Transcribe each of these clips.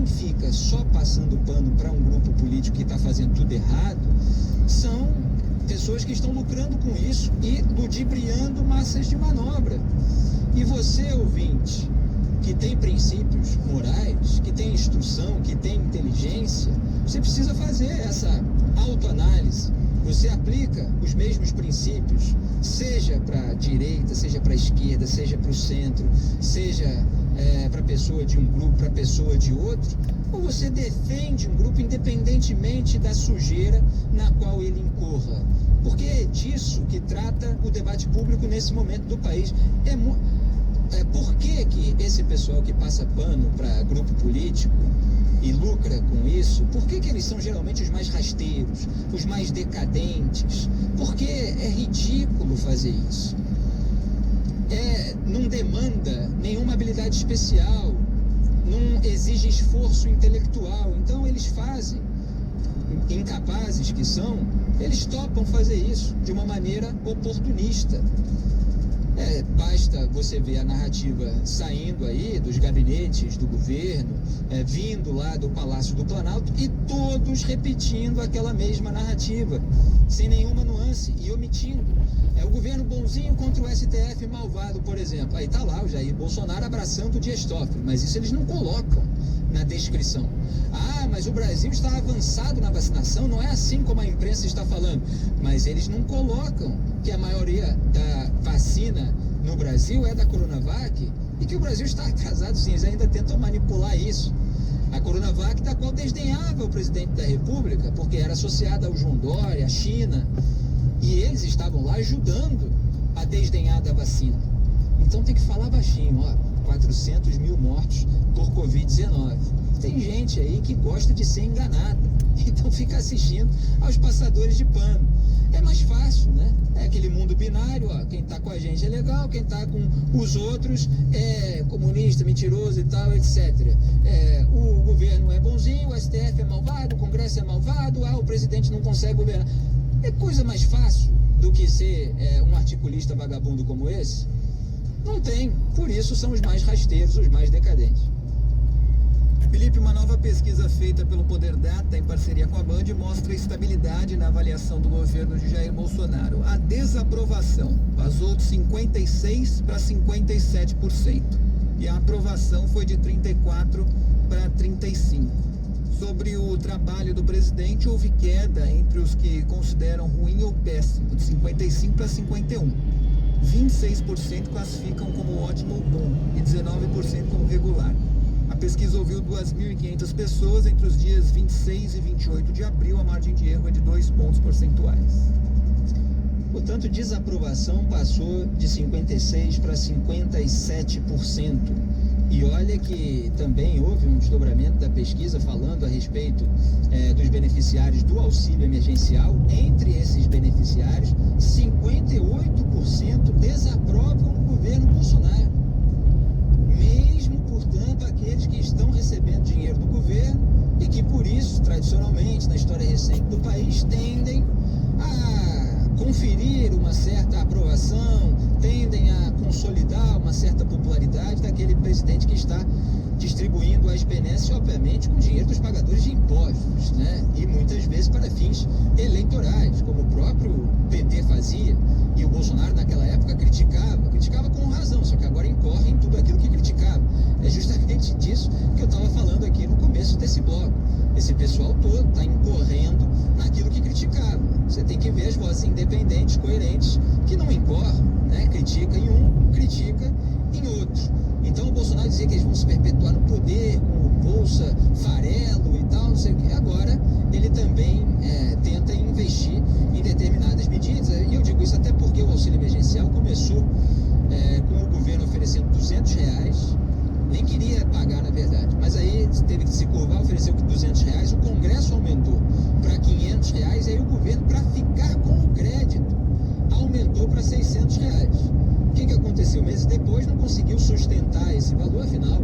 fica só passando pano para um grupo político que está fazendo tudo errado são pessoas que estão lucrando com isso e ludibriando massas de manobra. E você, ouvinte, que tem princípios morais, que tem instrução, que tem inteligência, você precisa fazer essa autoanálise. Você aplica os mesmos princípios, seja para a direita, seja para a esquerda, seja para o centro, seja para a pessoa de um grupo, para a pessoa de outro, ou você defende um grupo independentemente da sujeira na qual ele incorra? Porque é disso que trata o debate público nesse momento do país. Por que esse pessoal que passa pano para grupo político e lucra com isso, por que eles são geralmente os mais rasteiros, os mais decadentes? Porque é ridículo fazer isso. Não demanda nenhuma habilidade especial, não exige esforço intelectual. Então eles fazem, incapazes que são, eles topam fazer isso de uma maneira oportunista. Basta você ver a narrativa saindo aí dos gabinetes do governo, vindo lá do Palácio do Planalto, e todos repetindo aquela mesma narrativa, sem nenhuma nuance e omitindo. O governo bonzinho contra o STF malvado, por exemplo. Aí tá lá o Jair Bolsonaro abraçando o Dias Toffoli, mas isso eles não colocam na descrição. Mas o Brasil está avançado na vacinação, não é assim como a imprensa está falando. Mas eles não colocam que a maioria da vacina no Brasil é da Coronavac e que o Brasil está atrasado, sim. Eles ainda tentam manipular isso. A Coronavac, da qual desdenhava o presidente da República, porque era associada ao João Dória, à China, e eles estavam lá ajudando a desdenhar da vacina. Então tem que falar baixinho, 400 mil mortos por Covid-19. Tem gente aí que gosta de ser enganada, então fica assistindo aos passadores de pano. É mais fácil, né? É aquele mundo binário, quem tá com a gente é legal, quem tá com os outros é comunista, mentiroso e tal, etc. O governo é bonzinho, o STF é malvado, o Congresso é malvado, o presidente não consegue governar. É coisa mais fácil do que ser um articulista vagabundo como esse? Não tem. Por isso são os mais rasteiros, os mais decadentes. Felipe, uma nova pesquisa feita pelo Poder Data em parceria com a Band mostra estabilidade na avaliação do governo de Jair Bolsonaro. A desaprovação vazou de 56% para 57%. E a aprovação foi de 34% para 35%. Sobre o trabalho do presidente, houve queda entre os que consideram ruim ou péssimo, de 55% para 51%. 26% classificam como ótimo ou bom e 19% como regular. A pesquisa ouviu 2.500 pessoas entre os dias 26 e 28 de abril. A margem de erro é de 2 pontos percentuais. Portanto, desaprovação passou de 56% para 57%. E olha que também houve um desdobramento da pesquisa falando a respeito dos beneficiários do auxílio emergencial. Entre esses beneficiários, 58% desaprovam o governo Bolsonaro. Mesmo, portanto, aqueles que estão recebendo dinheiro do governo e que, por isso, tradicionalmente, na história recente do país, tendem a conferir uma certa aprovação, tendem a consolidar uma certa popularidade daquele presidente que está distribuindo as benesses, obviamente, com dinheiro dos pagadores de impostos, né? E muitas vezes para fins eleitorais, como o próprio PT fazia, e o Bolsonaro naquela época criticava com razão, só que agora incorre em tudo aquilo que criticava. É justamente disso que eu estava falando aqui no começo desse bloco. Esse pessoal todo está incorrendo naquilo que criticava. Você tem que ver as vozes independentes, coerentes, que não incorrem, né? Critica em um, critica em outro. Então o Bolsonaro dizia que eles vão se perpetuar no poder, com o Bolsa Farelo e tal, não sei o que. Agora ele também tenta investir em determinadas medidas. E eu digo isso até porque o auxílio emergencial começou com o governo oferecendo R$200, nem queria pagar na verdade, mas aí teve que se curvar, ofereceu R$200, o Congresso aumentou para R$500, e aí o governo, para ficar com o crédito, aumentou para R$600. O que aconteceu? Meses depois não conseguiu sustentar esse valor, afinal,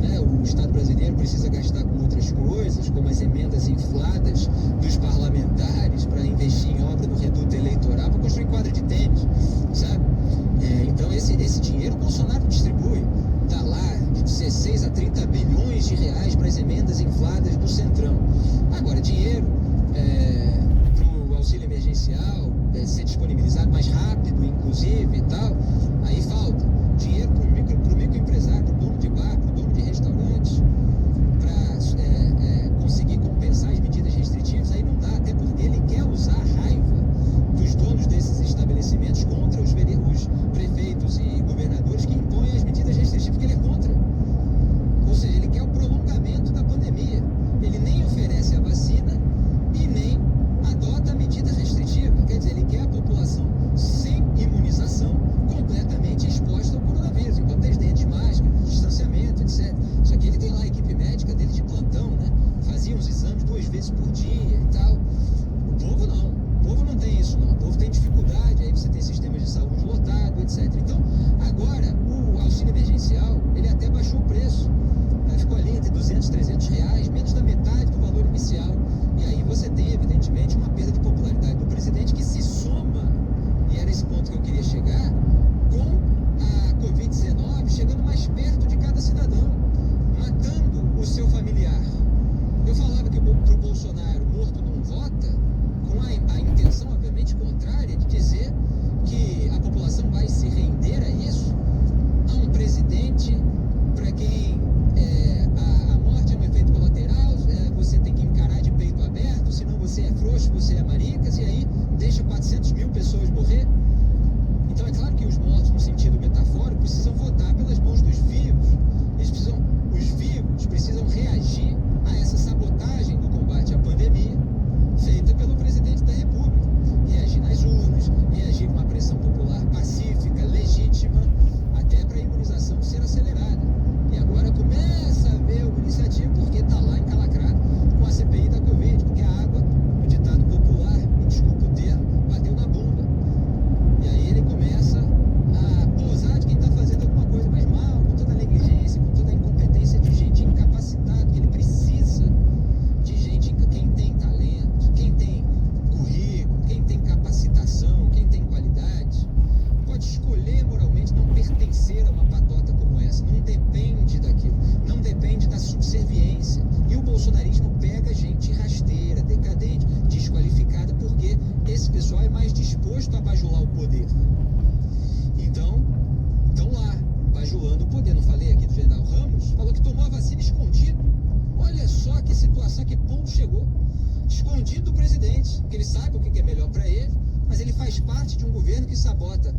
né, o Estado brasileiro precisa gastar com outras coisas, como as emendas infladas dos parlamentares para investir em obra do reduto eleitoral, para construir quadra de tênis, sabe? Então esse dinheiro o Bolsonaro distribui. Está lá de 16 a 30 bilhões de reais para as emendas infladas do Centrão. Agora, dinheiro para o auxílio emergencial ser disponibilizado mais rápido, inclusive, e tal, aí falta. Dinheiro para o microempresário, para o dono de bar, para o dono de restaurantes, para conseguir compensar as medidas restritivas, aí não dá, até porque ele quer usar a raiva dos donos desses estabelecimentos contra os prefeitos e governadores que impõem as medidas restritivas, porque ele é contra. Ou seja, ele quer o prolongamento da pandemia. Ele nem oferece a vacina e nem adota a medida restritiva. Quer dizer, ele quer a população sem imunização completamente exposta ao coronavírus, com dentes, máscara, distanciamento, etc. Só que ele tem lá a equipe médica dele de plantão, né? Fazia os exames 2 vezes por dia e tal. O povo não. O povo não tem isso, não. O povo tem dificuldade, aí você tem sistemas de saúde lotado, etc. Então, agora, o auxílio emergencial, ele até baixou o preço. Ficou ali entre 200 e 300 reais, menos da metade do valor inicial. E aí você tem, evidentemente, uma perda de popularidade do presidente que se soma, e era esse ponto que eu queria chegar, com a Covid-19 chegando mais perto de cada cidadão, matando o seu familiar. Eu falava que para o Bolsonaro, morto não vota, com a intenção, obviamente, contrária de dizer que a população vai se render a isso, a um presidente para quem a morte é um efeito colateral, você tem que encarar de peito aberto, senão você é frouxo, você é maricas, e aí deixa 400 mil pessoas morrer. Então é claro que os mortos, no sentido metafórico, precisam votar pelas mãos dos vivos. Os vivos precisam reagir a essa sabotagem do combate à pandemia feita pelo presidente da República. Reagir nas urnas, reagir com uma pressão popular pacífica, legítima, até para a imunização ser acelerada. E agora começa a haver uma iniciativa porque está lá encalacrado com a CPI da Covid, porque a água, no ditado popular, me desculpa o termo, bateu na bunda. E aí ele começa a pousar de quem está fazendo alguma coisa, mas mal, com toda a negligência, com toda a incompetência de gente incapacitada, que ele precisa de gente, quem tem talento, quem tem currículo, quem tem capacitação, quem tem qualidade, pode escolher moralmente não pertencer a uma patota como essa. Não depende daquilo, não depende da subserviência. E o bolsonarismo pega gente rasteira, decadente, desqualificada, porque esse pessoal é mais disposto a bajular o poder. Então, estão lá, bajulando o poder. Não falei aqui do general Ramos? Falou que tomou a vacina escondido. Olha só que situação, que ponto chegou. Escondido do presidente, que ele sabe o que é melhor para ele, mas ele faz parte de um governo que sabota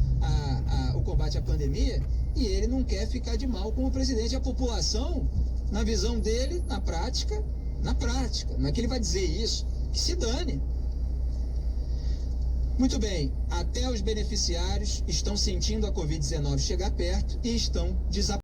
o combate à pandemia e ele não quer ficar de mal com o presidente. A população, na visão dele, na prática, não é que ele vai dizer isso, que se dane. Muito bem, até os beneficiários estão sentindo a Covid-19 chegar perto e estão desaparecendo.